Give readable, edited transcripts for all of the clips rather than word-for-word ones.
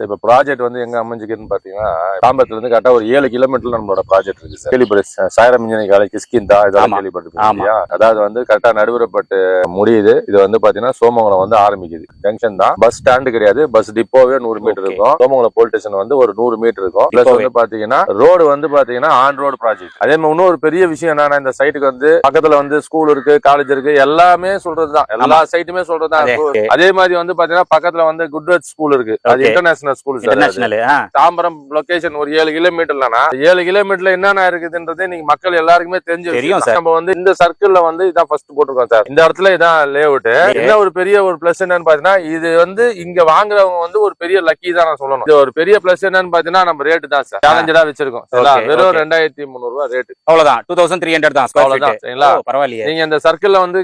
இப்ப ப்ராஜெக்ட் வந்து எங்க அமைஞ்சிருக்குன்னு பாத்தீங்கன்னா தாம்பரத்துல இருந்து கரெக்டா ஒரு 7 கிலோமீட்டர்ல நம்மளோட ப்ராஜெக்ட் இருக்கு சார். கேள்விப்பட்டு சாயரம் இன்ஜினியரிங் காலேஜ் கிஸ்கிந்தா இதெல்லாம் கேள்விப்பட்டிருக்கீங்க. அதாவது வந்து கரெக்டா நடுவரப்பட்டு முடியுது. இது வந்து பாத்தீங்கன்னா சோமங்கலம் வந்து ஆரம்பிக்குது. ஜங்ஷன் தான், பஸ் ஸ்டாண்டு கிடையாது. பஸ் டிப்போவே 100 மீட்டர் இருக்கும். சோமங்கலம் போலீஸ் ஸ்டேஷன் வந்து ஒரு 100 மீட்டர் இருக்கும். பிளஸ் வந்து பாத்தீங்கன்னா ரோடு வந்து பாத்தீங்கன்னா ஆன் ரோடு ப்ராஜெக்ட். அதே மாதிரி இன்னொரு பெரிய விஷயம் என்னன்னா, இந்த சைட்டுக்கு வந்து பக்கத்துல வந்து ஸ்கூல் இருக்கு, காலேஜ் இருக்கு, எல்லாமே சொல்றதுதான், எல்லா சைட்டுமே சொல்றதுதான். அதே மாதிரி வந்து பாத்தீங்கன்னா பக்கத்துல வந்து குட்வெட் ஸ்கூல் இருக்கு. அது international school sir. Tambaram location ஒரு 7 கிலோமீட்டர்லனா 7 கிலோமீட்டர்ல என்னென்ன இருக்குதுன்றது நீங்க மக்கள் எல்லாருக்குமே தெரியும். நம்ம வந்து இந்த சர்க்கிள்ல வந்து இதான் ஃபர்ஸ்ட் போட்டுருக்கோம் சார். இந்த இடத்துல இதான் லே அவுட். என்ன ஒரு பெரிய ஒரு பிளஸ் என்னன்னு பாத்தீங்கன்னா, இது வந்து இங்க வாங்குறவங்க வந்து ஒரு பெரிய லக்கி தான் நான் சொல்லணும். இது ஒரு பெரிய பிளஸ் என்னன்னு பாத்தீங்கன்னா, நம்ம ரேட் தான் சார் சேலஞ்சடா வச்சிருக்கோம். வெறும் 2300 ரூபாய் ரேட். அவ்வளவுதான், 2300 தான் ஸ்கொயர் ஃபீட். சரிங்களா, பரவாயில்லையே. நீங்க இந்த சர்க்கிள்ல வந்து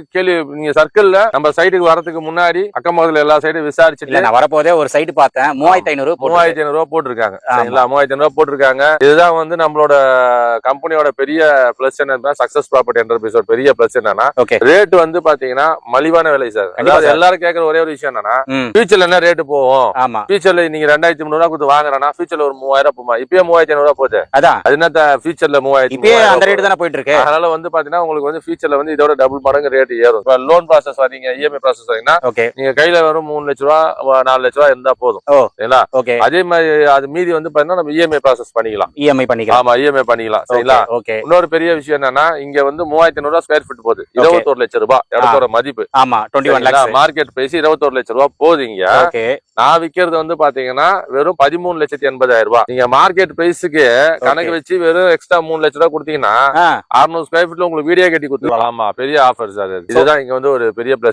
நீங்க சர்க்கிள்ல நம்ம சைட்டுக்கு வரதுக்கு முன்னாடி அக்கம்பக்கத்துல எல்லா சைடும் விசாரிச்சுட்டு நான் வரப்போதே ஒரு சைட் பார்த்தேன். 3500 ரூபாய் போட்டிருக்காங்க. சரிங்களா, 3500 ரூபாய் போட்டிருக்காங்க. இதுதான் வந்து நம்மளோட கம்பெனியோட பெரிய பிளஸ் என்ன, சக்சஸ் ப்ராப்பர்ட்டி என்டர்பிரைஸோட பெரிய பிளஸ் என்னன்னா, ரேட் வந்து பாத்தீங்கன்னா மலிவான விலை சார். அதாவது எல்லாரும் கேட்கற ஒரே ஒரு விஷயம் என்னன்னா, ஃபியூச்சர்ல என்ன ரேட் போகும், ஃபியூச்சர்ல நீங்க 2300 ரூபாய் கொடுத்து வாங்குறனா ஃபியூச்சர்ல ஒரு 3000 போமா, இப்பயே 3500 ரூபாய் போகுது. அது என்ன ஃபியூச்சர்ல 3000 அந்த ரேட் தானே போயிட்டு இருக்கு. அதனால வந்து பாத்தீங்கன்னா உங்களுக்கு வந்து ஃபியூச்சர்ல வந்து இதோட டபுள் மடங்கு ரேட் ஏறும். லோன் ப்ராசஸ் வரீங்க, இஎம்ஐ ப்ராசஸ் வரீங்கன்னா நீங்க கையில வரும் 3 லட்ச ரூபாய் 4 லட்ச ரூபாய் இருந்தா போதும். சரிங்களா, அதே மாதிரி அது மீதி வந்து பாத்தீங்கன்னா நம்ம இஎம்ஐ ப்ராசஸ் பண்ணிக்கலாம். ஆமா, இஎம்ஐ பண்ணிக்கலாம். சரிங்களா, இன்னொரு பெரிய விஷயம் என்னன்னா, இங்க வந்து 3500 ரூபாய் ஸ்கொயர் ஃபீட் போகுது. 21 லட்சம் ரூபாய் இடத்தோட மதிப்பு. மார்க்கெட் பிரைஸ் 21 லட்சம் ரூபாய் போகுதுங்க. நான் விக்கிறது வந்து பாத்தீங்கன்னா வெறும் 13,80,000 ரூபாய். நீங்க மார்க்கெட் பிரைஸுக்கு கணக்கு வச்சு வெறும் எக்ஸ்ட்ரா 3 லட்ச ரூபாய் கொடுத்தீங்கன்னா 600 ஸ்கொயர் ஃபீட்ல உங்களுக்கு வீடியோ கட்டி கொடுத்துருவாங்க. ஆமா, பெரிய ஆஃபர் சார். இதுதான் இங்க வந்து ஒரு பெரிய பிளஸ்.